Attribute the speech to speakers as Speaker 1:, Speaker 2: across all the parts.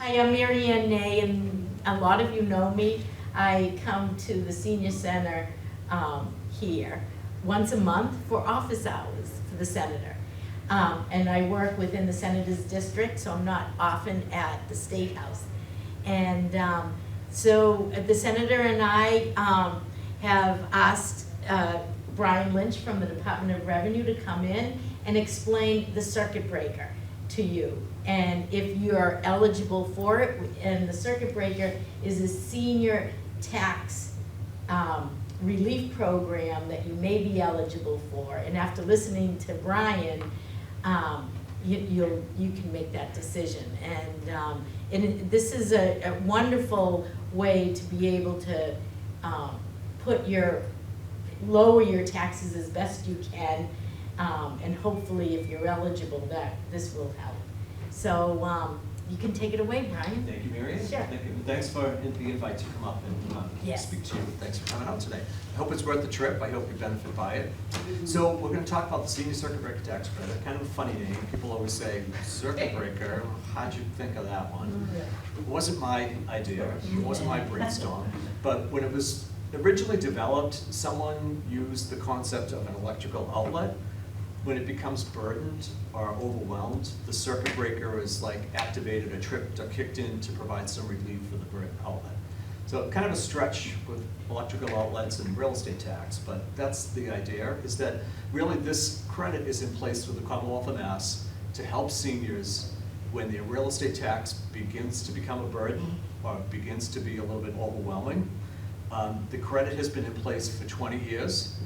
Speaker 1: Hi, I'm Mary Ann Nay, and a lot of you know me. I come to the senior center here once a month for office hours for the senator. And I work within the senator's district, so I'm not often at the State House. And so the senator and I have asked Brian Lynch from the Department of Revenue to come in and explain the circuit breaker to you. And if you're eligible for it, and the circuit breaker is a senior tax relief program that you may be eligible for. And after listening to Brian, you can make that decision. And this is a wonderful way to be able to lower your taxes as best you can, and hopefully if you're eligible, that this will help. So you can take it away, Brian.
Speaker 2: Thank you, Mary Ann.
Speaker 1: Sure.
Speaker 2: Thank you. Thanks for the invite to come up and
Speaker 1: Yes.
Speaker 2: speak to you. Thanks for coming out today. I hope it's worth the trip. I hope you benefit by it. So we're going to talk about the senior circuit breaker tax credit. Kind of a funny name. People always say circuit breaker. How'd you think of that one? It wasn't my idea. It wasn't my brainstorm. But when it was originally developed, someone used the concept of an electrical outlet. When it becomes burdened or overwhelmed, the circuit breaker is like activated or tripped or kicked in to provide some relief for the burden outlet. So kind of a stretch with electrical outlets and real estate tax, but that's the idea, is that really this credit is in place with the Commonwealth of Mass to help seniors when their real estate tax begins to become a burden or begins to be a little bit overwhelming. The credit has been in place for 20 years.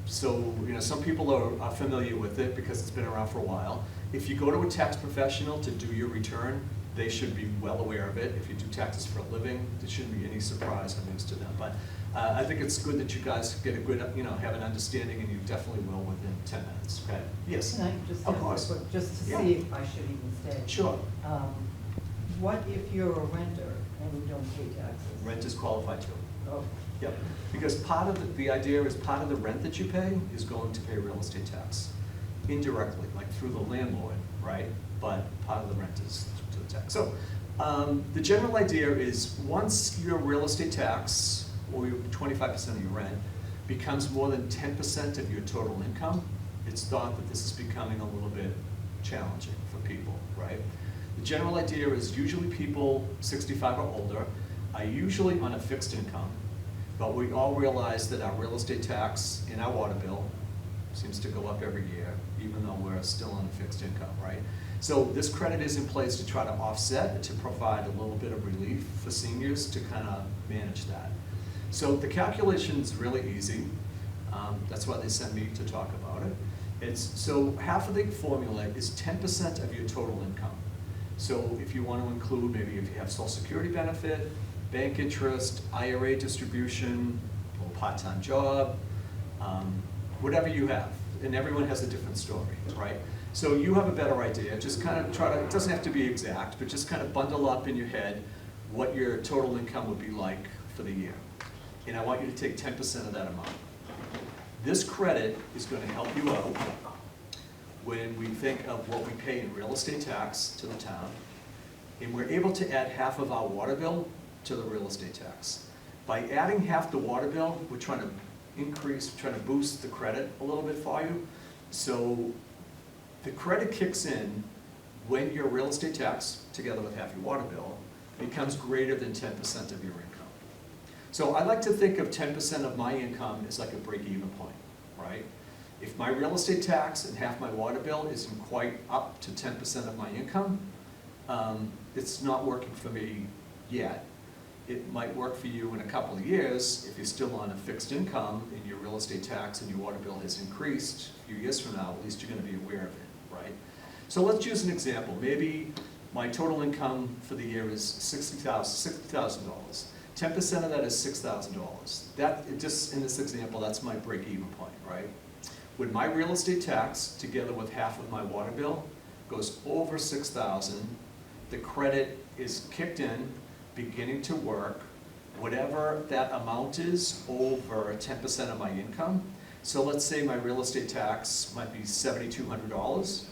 Speaker 2: So, some people are familiar with it because it's been around for a while. If you go to a tax professional to do your return, they should be well aware of it. If you do taxes for a living, there shouldn't be any surprise or news to them. But I think it's good that you guys get a good, have an understanding, and you definitely will within 10 minutes. Okay? Yes.
Speaker 3: Can I just
Speaker 2: Of
Speaker 3: ask
Speaker 2: course.
Speaker 3: a quick, just to
Speaker 2: Yeah.
Speaker 3: see if I should even stay?
Speaker 2: Sure.
Speaker 3: What if you're a renter and you don't pay taxes?
Speaker 2: Rent is qualified too.
Speaker 3: Oh,
Speaker 2: Yep, because part of the idea is part of the rent that you pay is going to pay real estate tax indirectly, like through the landlord, right? But part of the rent is to the tax. So the general idea is once your real estate tax, or your 25% of your rent, becomes more than 10% of your total income, it's thought that this is becoming a little bit challenging for people, right? The general idea is usually people 65 or older are usually on a fixed income. But we all realize that our real estate tax and our water bill seems to go up every year, even though we're still on a fixed income, right? So this credit is in place to try to offset, to provide a little bit of relief for seniors to kind of manage that. So the calculation is really easy. That's why they sent me to talk about it. So half of the formula is 10% of your total income. So if you want to include, maybe if you have Social Security benefit, bank interest, IRA distribution, a part-time job, whatever you have. And everyone has a different story, right? So you have a better idea. Just kind of try to, it doesn't have to be exact, but just kind of bundle up in your head what your total income would be like for the year. And I want you to take 10% of that amount. This credit is going to help you out when we think of what we pay in real estate tax to the town. And we're able to add half of our water bill to the real estate tax. By adding half the water bill, we're trying to boost the credit a little bit for you. So the credit kicks in when your real estate tax, together with half your water bill, becomes greater than 10% of your income. So I like to think of 10% of my income as like a break-even point, right? If my real estate tax and half my water bill isn't quite up to 10% of my income, it's not working for me yet. It might work for you in a couple of years if you're still on a fixed income and your real estate tax and your water bill has increased a few years from now. At least you're going to be aware of it, right? So let's use an example. Maybe my total income for the year is $60,000. 10% of that is $6,000. That, just in this example, that's my break-even point, right? When my real estate tax, together with half of my water bill, goes over $6,000, the credit is kicked in, beginning to work, whatever that amount is over 10% of my income. So let's say my real estate tax might be $7,200.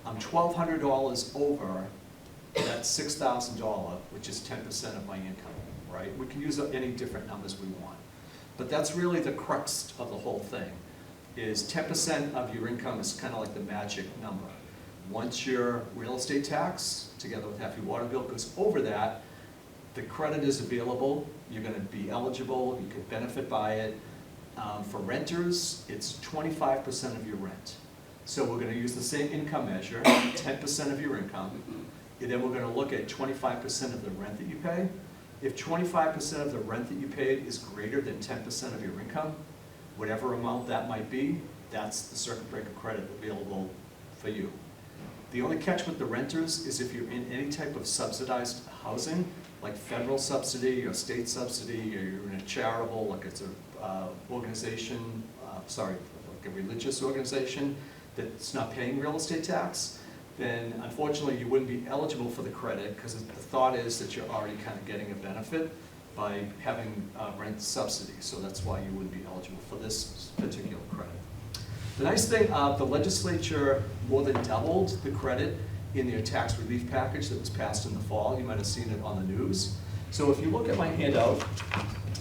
Speaker 2: I'm $1,200 over that's $6,000, which is 10% of my income, right? We can use any different numbers we want. But that's really the crux of the whole thing, is 10% of your income is kind of like the magic number. Once your real estate tax, together with half your water bill, goes over that, the credit is available, you're gonna be eligible, you could benefit by it. For renters, it's 25% of your rent. So we're gonna use the same income measure, 10% of your income, and then we're gonna look at 25% of the rent that you pay. If 25% of the rent that you paid is greater than 10% of your income, whatever amount that might be, that's the circuit breaker credit available for you. The only catch with the renters is if you're in any type of subsidized housing, like federal subsidy or state subsidy, or you're in a charitable, like it's a organization, like a religious organization that's not paying real estate tax, then unfortunately you wouldn't be eligible for the credit, because the thought is that you're already kind of getting a benefit by having rent subsidy. So that's why you wouldn't be eligible for this particular credit. The nice thing, the legislature more than doubled the credit in their tax relief package that was passed in the fall. You might have seen it on the news. So if you look at my handout,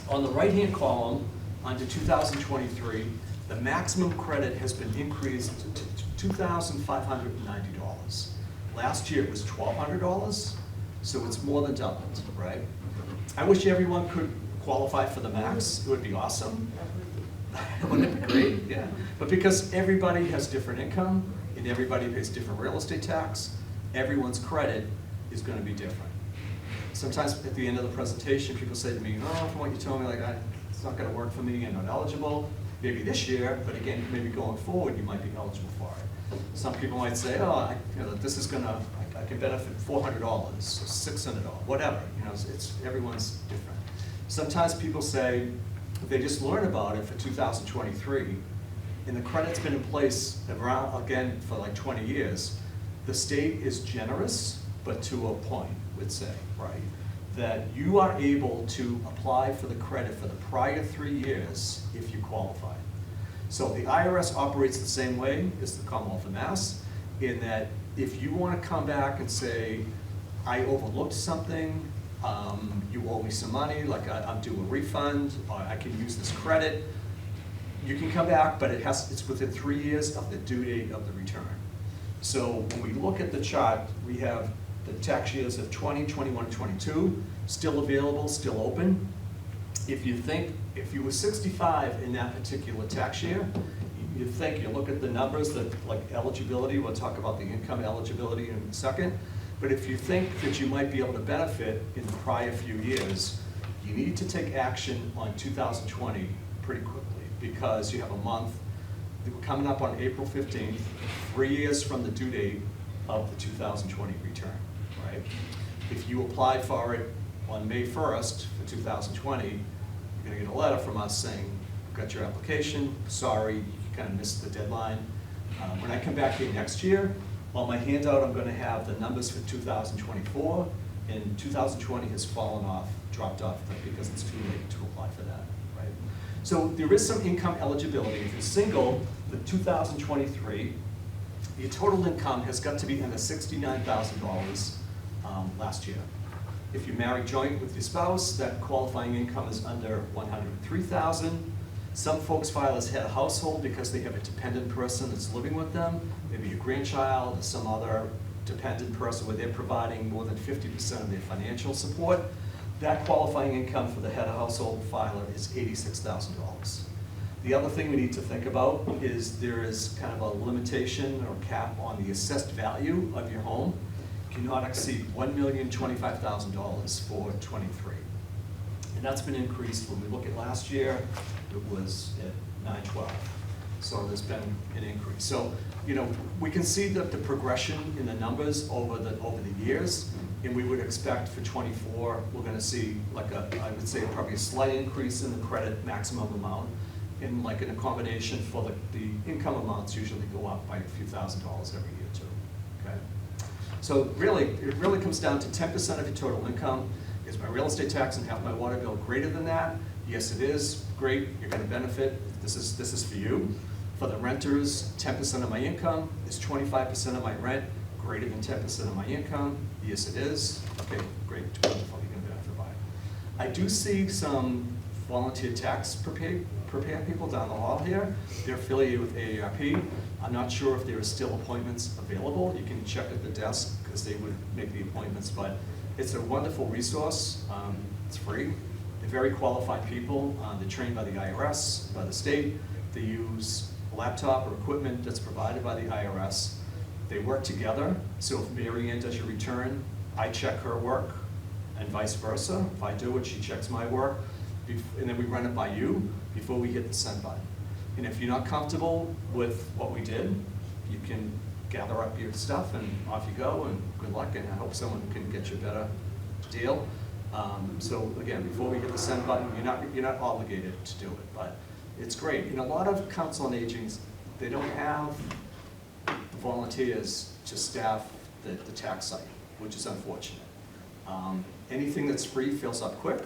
Speaker 2: on the right-hand column, under 2023, the maximum credit has been increased to $2,590. Last year it was $1,200, so it's more than doubled, right? I wish everyone could qualify for the max. It would be awesome. Wouldn't it be great? Yeah. But because everybody has different income and everybody pays different real estate tax, everyone's credit is going to be different. Sometimes at the end of the presentation, people say to me, oh, from what you told me, like, it's not going to work for me, I'm not eligible. Maybe this year, but again, maybe going forward, you might be eligible for it. Some people might say, oh, this is gonna, I can benefit $400, $600, whatever. It's everyone's different. Sometimes people say they just learn about it for 2023, and the credit's been in place around, again, for like 20 years. The state is generous, but to a point, would say, right? That you are able to apply for the credit for the prior 3 years if you qualify. So the IRS operates the same way as the Commonwealth of Mass, in that if you want to come back and say, I overlooked something, you owe me some money, like I'm due a refund, or I can use this credit, you can come back, but it's within 3 years of the due date of the return. So when we look at the chart, we have the tax years of 20, 21, 22, still available, still open. If you were 65 in that particular tax year, you look at the numbers that, like eligibility, we'll talk about the income eligibility in a second, but if you think that you might be able to benefit in the prior few years, you need to take action on 2020 pretty quickly, because you have a month, we're coming up on April 15th, 3 years from the due date of the 2020 return, right? If you apply for it on May 1st for 2020, you're gonna get a letter from us saying, got your application, sorry, you kind of missed the deadline. When I come back here next year, on my handout I'm gonna have the numbers for 2024, and 2020 has fallen off, dropped off, because it's too late to apply for that, right? So there is some income eligibility. If you're single, the 2023, your total income has got to be under $69,000 last year. If you marry joint with your spouse, that qualifying income is under $103,000. Some folks file as head of household because they have a dependent person that's living with them, maybe a grandchild or some other dependent person where they're providing more than 50% of their financial support. That qualifying income for the head of household filer is $86,000. The other thing we need to think about is there is kind of a limitation or cap on the assessed value of your home. Cannot exceed $1,025,000 for 23. And that's been increased. When we look at last year, it was at 912. So there's been an increase. So, we can see the progression in the numbers over the years, and we would expect for 24, we're gonna see I would say probably a slight increase in the credit maximum amount, and like an accommodation for the income amounts usually go up by a few $1,000s every year too, okay? So it really comes down to 10% of your total income. Is my real estate tax and half my water bill greater than that? Yes, it is. Great, you're gonna benefit. This is for you. For the renters, 10% of my income is 25% of my rent. greater than 10% of my income? Yes, it is. Okay, great, wonderful, you're gonna benefit by it. I do see some volunteer tax prepare people down the hall here. They're affiliated with AARP. I'm not sure if there are still appointments available. You can check at the desk because they would make the appointments, but it's a wonderful resource. It's free. They're very qualified people. They're trained by the IRS, by the state. They use a laptop or equipment that's provided by the IRS. They work together, so if Mary Ann does your return, I check her work, and vice versa. If I do it, she checks my work, and then we run it by you before we hit the send button. And if you're not comfortable with what we did, you can gather up your stuff and off you go, and good luck, and I hope someone can get you a better deal. So again, before we hit the send button, you're not obligated to do it, but it's great. And a lot of council on agings, they don't have the volunteers to staff the tax site, which is unfortunate. Anything that's free fills up quick,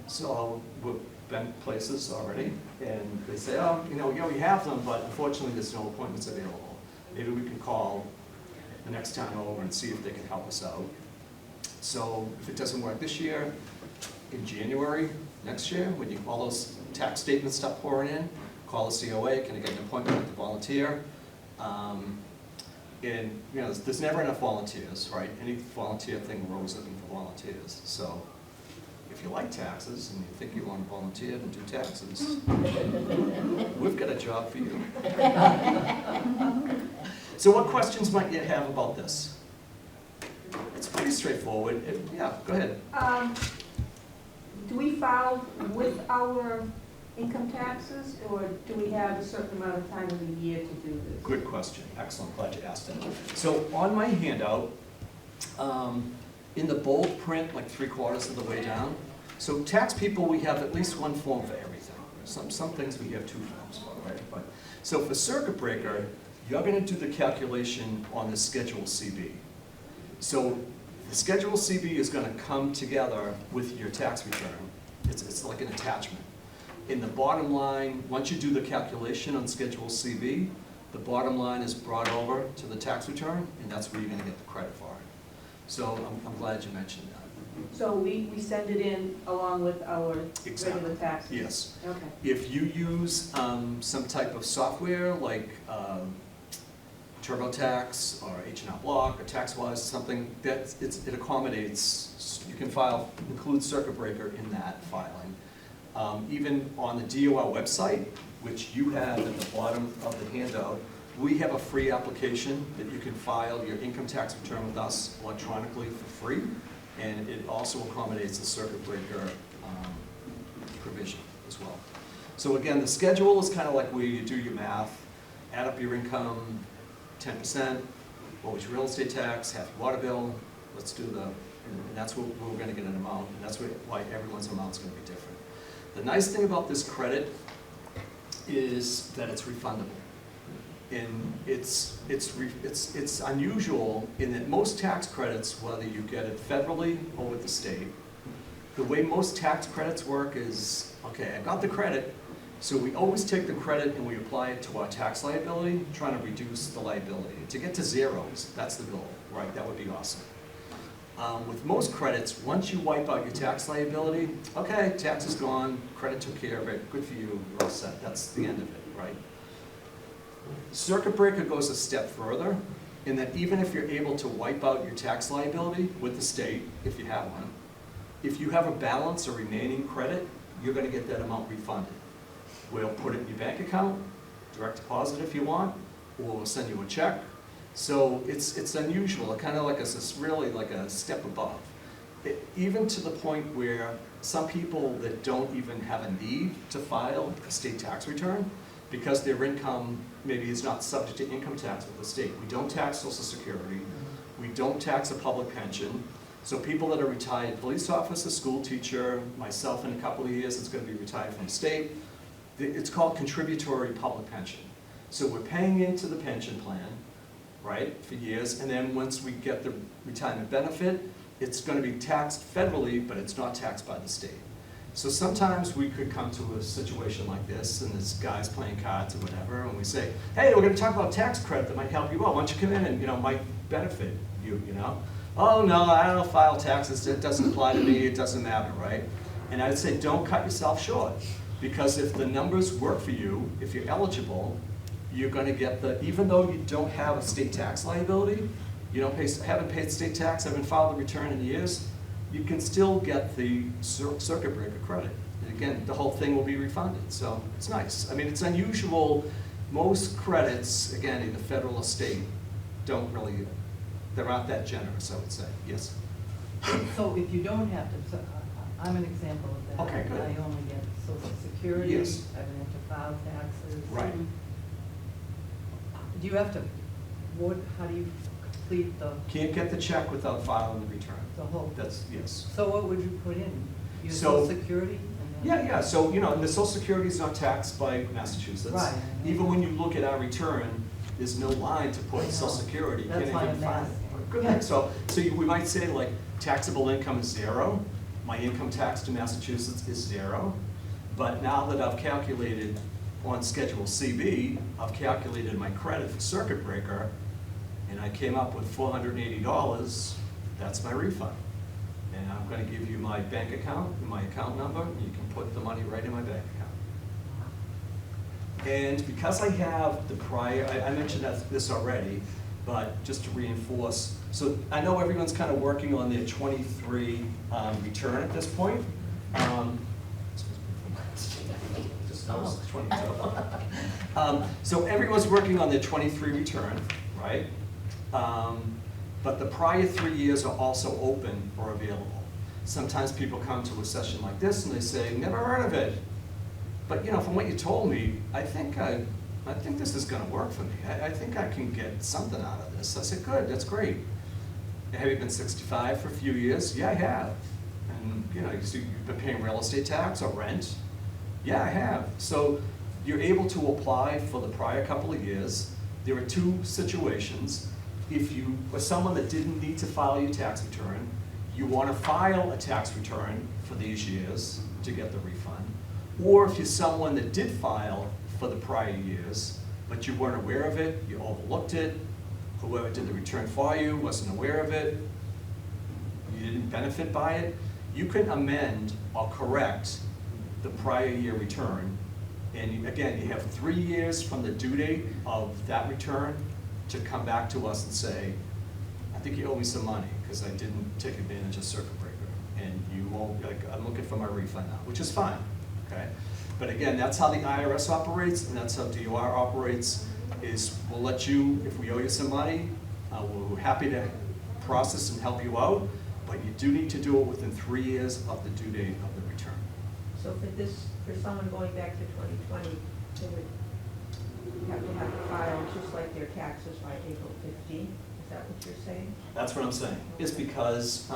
Speaker 2: so we've been places already, and they say, oh, yeah, we have them, but unfortunately there's no appointments available. Maybe we can call the next time over and see if they can help us out. So if it doesn't work this year, in January next year, when all those tax statements start pouring in, call the COA, can I get an appointment with the volunteer? And there's never enough volunteers, right? Any volunteer thing, we're always looking for volunteers. So if you like taxes and you think you want to volunteer to do taxes, we've got a job for you. So what questions might you have about this? It's pretty straightforward. Yeah, go ahead.
Speaker 4: Do we file with our income taxes, or do we have a certain amount of time of the year to do this?
Speaker 2: Good question. Excellent. Glad you asked that. So on my handout, in the bold print, like 3/4 of the way down, so tax people, we have at least one form for everything. Some things we have two forms for, right? But so for circuit breaker, you're going to do the calculation on the Schedule CB. So the Schedule CB is going to come together with your tax return. It's like an attachment. In the bottom line, once you do the calculation on Schedule CB, the bottom line is brought over to the tax return, and that's where you're going to get the credit for it. So I'm glad you mentioned that.
Speaker 4: So we send it in along with our
Speaker 2: Exactly.
Speaker 4: regular taxes?
Speaker 2: Yes.
Speaker 4: Okay.
Speaker 2: If you use some type of software like TurboTax or H&R Block or TaxWise, something that it accommodates, you can include circuit breaker in that filing. Even on the DOR website, which you have at the bottom of the handout, we have a free application that you can file your income tax return with us electronically for free, and it also accommodates the circuit breaker provision as well. So again, the schedule is kind of like where you do your math, add up your income, 10%, what was your real estate tax, half your water bill, let's do and that's where we're going to get an amount, and that's why everyone's amount's going to be different. The nice thing about this credit is that it's refundable. And it's unusual in that most tax credits, whether you get it federally or with the state, the way most tax credits work is, okay, I got the credit, so we always take the credit and we apply it to our tax liability, trying to reduce the liability. To get to zeros, that's the goal, right? That would be awesome. With most credits, once you wipe out your tax liability, okay, tax is gone, credit took care of it, good for you, you're all set. That's the end of it, right? Circuit breaker goes a step further in that even if you're able to wipe out your tax liability with the state, if you have one, if you have a balance or remaining credit, you're going to get that amount refunded. We'll put it in your bank account, direct deposit if you want, or we'll send you a check. So it's unusual, kind of like really like a step above. Even to the point where some people that don't even have a need to file a state tax return, because their income maybe is not subject to income tax with the state. We don't tax Social Security. We don't tax a public pension. So people that are retired police officer, school teacher, myself in a couple of years, it's going to be retired from the state. It's called contributory public pension. So we're paying into the pension plan, right, for years, and then once we get the retirement benefit, it's going to be taxed federally, but it's not taxed by the state. So sometimes we could come to a situation like this, and this guy's playing cards or whatever, and we say, hey, we're going to talk about tax credit that might help you out. Why don't you come in and, benefit you, you know? Oh, no, I don't file taxes, it doesn't apply to me, it doesn't matter, right? And I'd say don't cut yourself short, because if the numbers work for you, if you're eligible, you're gonna get the, even though you don't have a state tax liability, you don't pay, haven't paid state tax, haven't filed a return in years, you can still get the circuit breaker credit. And again, the whole thing will be refunded, so it's nice. I mean, it's unusual. Most credits, again, either federal or state, don't really, they're not that generous, I would say. Yes?
Speaker 3: So if you don't have to, so I'm an example of that.
Speaker 2: Okay, good.
Speaker 3: I only get Social Security.
Speaker 2: Yes.
Speaker 3: I don't have to file taxes.
Speaker 2: Right.
Speaker 3: Do you have to, how do you complete the
Speaker 2: Can't get the check without filing the return.
Speaker 3: whole?
Speaker 2: That's, yes.
Speaker 3: So what would you put in? Your
Speaker 2: So-
Speaker 3: Social Security? and then-
Speaker 2: Yeah, so, you know, and the Social Security is not taxed by Massachusetts.
Speaker 3: Right.
Speaker 2: Even when you look at our return, there's no line to
Speaker 3: I
Speaker 2: put
Speaker 3: know.
Speaker 2: Social Security. You
Speaker 3: That's
Speaker 2: can't
Speaker 3: why
Speaker 2: even
Speaker 3: I'm
Speaker 2: find
Speaker 3: asking.
Speaker 2: it. Good. So we might say like taxable income is 0. My income tax to Massachusetts is 0. But now that I've calculated on Schedule CB, I've calculated my credit for circuit breaker, and I came up with $480, that's my refund. And I'm gonna give you my bank account and my account number, and you can put the money right in my bank account. And because I have the prior, I mentioned this already, but just to reinforce, so I know everyone's kind of working on their 23 return at this point. Just that was 22. So everyone's working on their 23 return, right? But the prior 3 years are also open or available. Sometimes people come to a session like this and they say, never heard of it. But you know, from what you told me, I think this is gonna work for me. I think I can get something out of this. I said, good, that's great. Have you been 65 for a few years? Yeah, I have. And you know, you've been paying real estate tax or rent? Yeah, I have. So you're able to apply for the prior couple of years. There are 2 situations. If you are someone that didn't need to file your tax return, you want to file a tax return for these years to get the refund. Or if you're someone that did file for the prior years, but you weren't aware of it, you overlooked it, whoever did the return for you wasn't aware of it, you didn't benefit by it, you can amend or correct the prior year return. And again, you have 3 years from the due date of that return to come back to us and say, I think you owe me some money because I didn't take advantage of circuit breaker. And you won't, like, I'm looking for my refund now, which is fine, okay? But again, that's how the IRS operates and that's how DOR operates, is we'll let you, if we owe you some money, we're happy to process and help you out, but you do need to do it within 3 years of the due date of the return.
Speaker 4: So for someone going back to 2020, they would have to file just like their taxes by April 15th? Is that what you're saying?
Speaker 2: That's what I'm saying, is because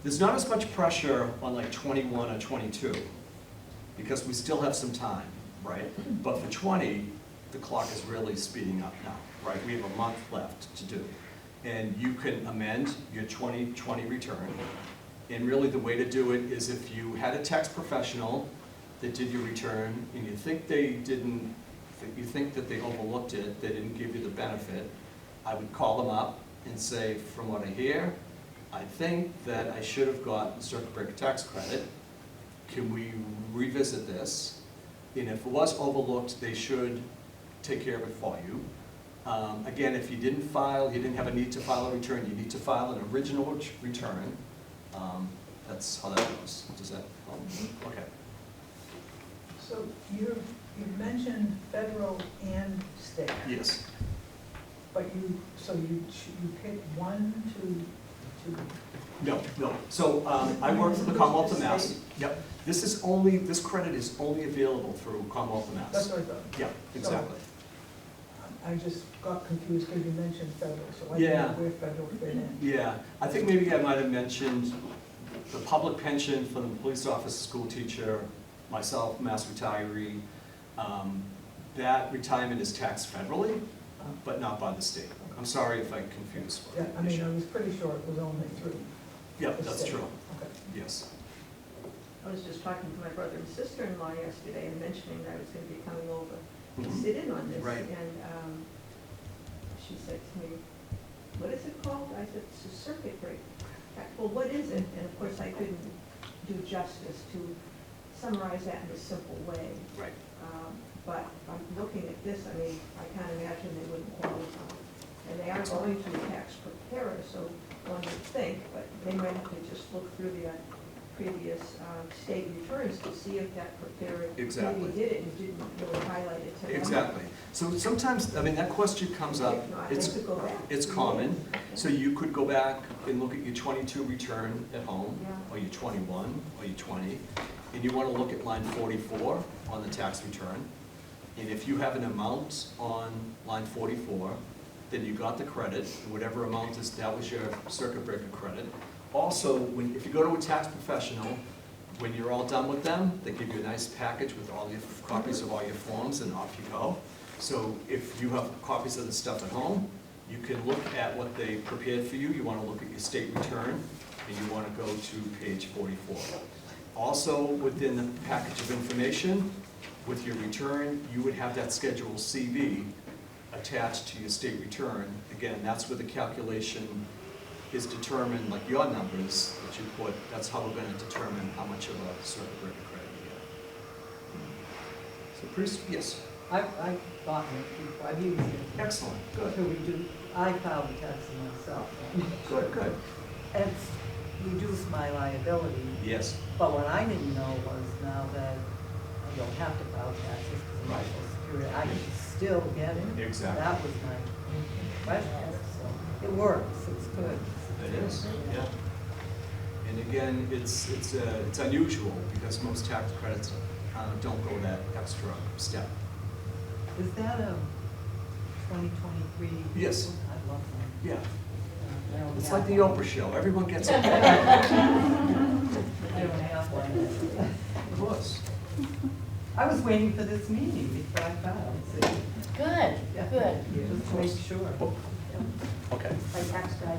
Speaker 2: there's not as much pressure on like 21 or 22, because we still have some time, right? But for 20, the clock is really speeding up now, right? We have a month left to do. And you can amend your 2020 return. And really the way to do it is if you had a tax professional that did your return and you think they didn't, you think that they overlooked it, they didn't give you the benefit, I would call them up and say, from what I hear, I think that I should have got the circuit breaker tax credit. Can we revisit this? And if it was overlooked, they should take care of it for you. Again, if you didn't file, you didn't have a need to file a return, you need to file an original return. That's how that goes. Does that, okay.
Speaker 5: So you mentioned federal and state.
Speaker 2: Yes.
Speaker 5: But you pick one to.
Speaker 2: No. So I work for the Commonwealth of Mass. Yep. This credit is only available through Commonwealth of Mass.
Speaker 5: That's what I thought.
Speaker 2: Yeah, exactly.
Speaker 5: I just got confused because you mentioned federal, so I didn't
Speaker 2: Yeah.
Speaker 5: know where federal fit in.
Speaker 2: Yeah, I think maybe I might have mentioned the public pension for the police officer, school teacher, myself, mass retiree. That retirement is taxed federally, but not by the state. I'm sorry if I confused.
Speaker 5: Yeah, I mean, I was pretty sure it was only through.
Speaker 2: Yeah,
Speaker 5: the
Speaker 2: that's
Speaker 5: state.
Speaker 2: true.
Speaker 5: Okay.
Speaker 2: Yes.
Speaker 4: I was just talking to my brother and sister-in-law yesterday and mentioning that I was going to be coming over to
Speaker 2: Mhm.
Speaker 4: sit in on this.
Speaker 2: Right.
Speaker 4: And she said to me, what is it called? I said, it's a circuit breaker. Well, what is it? And of course, I couldn't do justice to summarize that in a simple way.
Speaker 2: Right.
Speaker 4: But I'm looking at this, I mean, I can't imagine they wouldn't qualify. And they are going to a tax preparer, so one would think, but they might have to just look through the previous state returns to see if that preparer
Speaker 2: Exactly.
Speaker 4: maybe did it and didn't really highlight it to them.
Speaker 2: Exactly. So sometimes, I mean, that question comes up,
Speaker 4: If not, they
Speaker 2: it's,
Speaker 4: could go back.
Speaker 2: it's common. So you could go back and look at your 22 return at home,
Speaker 4: Yeah.
Speaker 2: or your 21, or your 20, and you want to look at line 44 on the tax return. And if you have an amount on line 44, then you got the credit, and whatever amount is, that was your circuit breaker credit. Also, if you go to a tax professional, when you're all done with them, they give you a nice package with all your copies of all your forms, and off you go. So if you have copies of the stuff at home, you can look at what they prepared for you. You want to look at your state return, and you want to go to page 44. Also, within the package of information, with your return, you would have that Schedule CV attached to your state return. Again, that's where the calculation is determined, like your numbers that you put, that's how we're going to determine how much of a circuit breaker credit you get. So, pretty, yes,
Speaker 3: I've gotten it before, I've used it.
Speaker 2: excellent, good,
Speaker 3: To reduce, I filed the taxes myself.
Speaker 2: good, good.
Speaker 3: It's reduced my liability,
Speaker 2: Yes,
Speaker 3: but what I didn't know was now that I don't have to file taxes because of my social security, I can still get it.
Speaker 2: Exactly.
Speaker 3: That was my question, so it works, it's good.
Speaker 2: it is, yeah. And again, it's unusual because most tax credits don't go that extra step.
Speaker 3: Is that a 2023?
Speaker 2: Yes.
Speaker 3: I love that.
Speaker 2: Yeah,
Speaker 3: I don't
Speaker 2: it's
Speaker 3: have
Speaker 2: like the
Speaker 3: one.
Speaker 2: Oprah show, everyone gets it.
Speaker 3: I don't have one.
Speaker 2: Of course.
Speaker 3: I was waiting for this meeting before I filed, so.
Speaker 1: Good,
Speaker 3: Yeah.
Speaker 1: good.
Speaker 3: Just to make sure.
Speaker 2: Okay,
Speaker 6: My tax guy,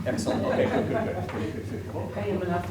Speaker 2: excellent, okay, good.
Speaker 6: pay him enough